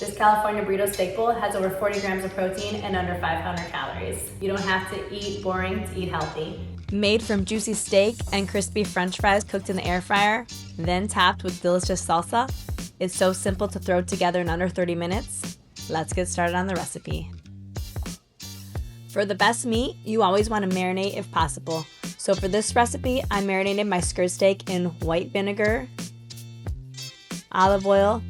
This California burrito steak bowl has over 40 grams of protein and under 500 calories. You don't have to eat boring to eat healthy. Made from juicy steak and crispy french fries cooked in the air fryer, then topped with delicious salsa. It's so simple to throw together in under 30 minutes. Let's get started on the recipe. For the best meat, you always want to marinate if possible. So for this recipe, I marinated my skirt steak in white vinegar, olive oil,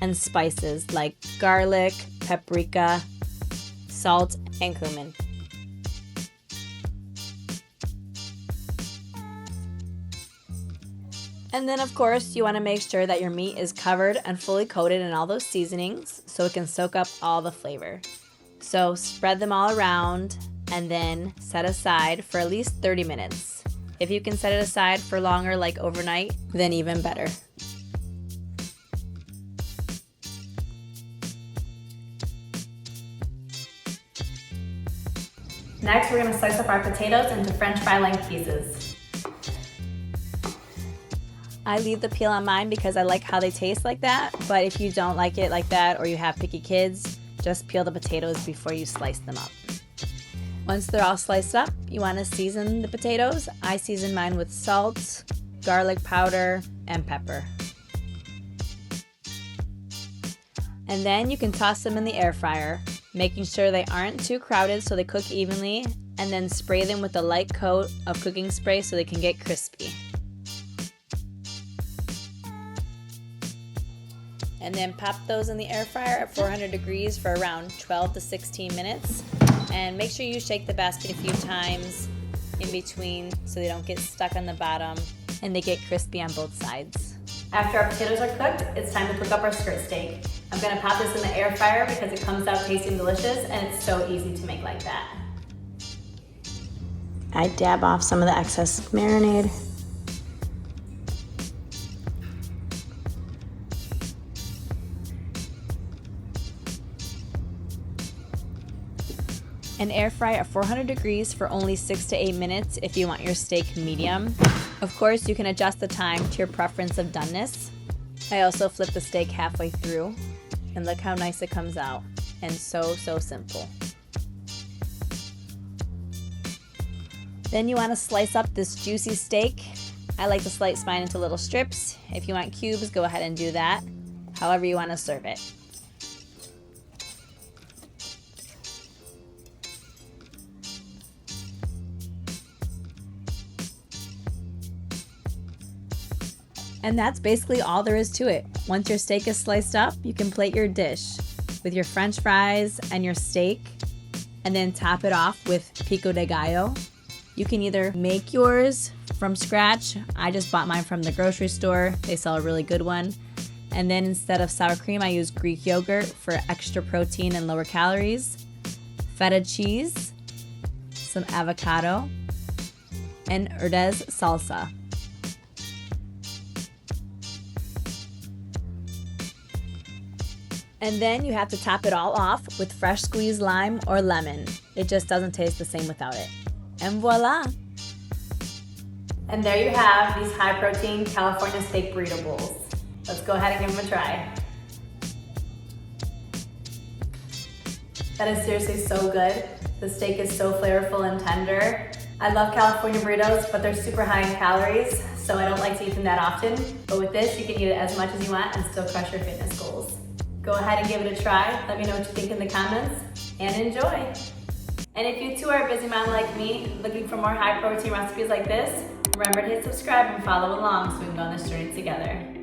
and spices like garlic, paprika, salt, and cumin. And then of course, you want to make sure that your meat is covered and fully coated in all those seasonings so it can soak up all the flavor. So spread them all around and then set aside for at least 30 minutes. If you can set it aside for longer, like overnight, then even better. Next, we're going to slice up our potatoes into French fry length pieces. I leave the peel on mine because I like how they taste like that, but if you don't like it like that or you have picky kids, just peel the potatoes before you slice them up. Once they're all sliced up, you want to season the potatoes. I season mine with salt, garlic powder, and pepper. And then you can toss them in the air fryer, making sure they aren't too crowded so they cook evenly, and then spray them with a light coat of cooking spray so they can get crispy. And then pop those in the air fryer at 400 degrees for around 12 to 16 minutes. And make sure you shake the basket a few times in between so they don't get stuck on the bottom and they get crispy on both sides. After our potatoes are cooked, it's time to cook up our skirt steak. I'm gonna pop this in the air fryer because it comes out tasting delicious and it's so easy to make like that. I dab off some of the excess marinade. And air fry at 400 degrees for only 6 to 8 minutes if you want your steak medium. Of course, you can adjust the time to your preference of doneness. I also flip the steak halfway through, and look how nice it comes out, and so simple. Then you want to slice up this juicy steak. I like to slice mine into little strips. If you want cubes, go ahead and do that, however you want to serve it. And that's basically all there is to it. Once your steak is sliced up, you can plate your dish with your French fries and your steak, and then top it off with pico de gallo. You can either make yours from scratch. I just bought mine from the grocery store. They sell a really good one. And then instead of sour cream, I use Greek yogurt for extra protein and lower calories, feta cheese, some avocado, and Herdez salsa. And then you have to top it all off with fresh squeezed lime or lemon. It just doesn't taste the same without it. And voila! And there you have these high protein California steak burrito bowls. Let's go ahead and give them a try. That is seriously so good. The steak is so flavorful and tender. I love California burritos, but they're super high in calories, so I don't like to eat them that often. But with this, you can eat it as much as you want and still crush your fitness goals. Go ahead and give it a try. Let me know what you think in the comments, and enjoy. And if you too are a busy mom like me, looking for more high protein recipes like this, remember to hit subscribe and follow along so we can go on this journey together.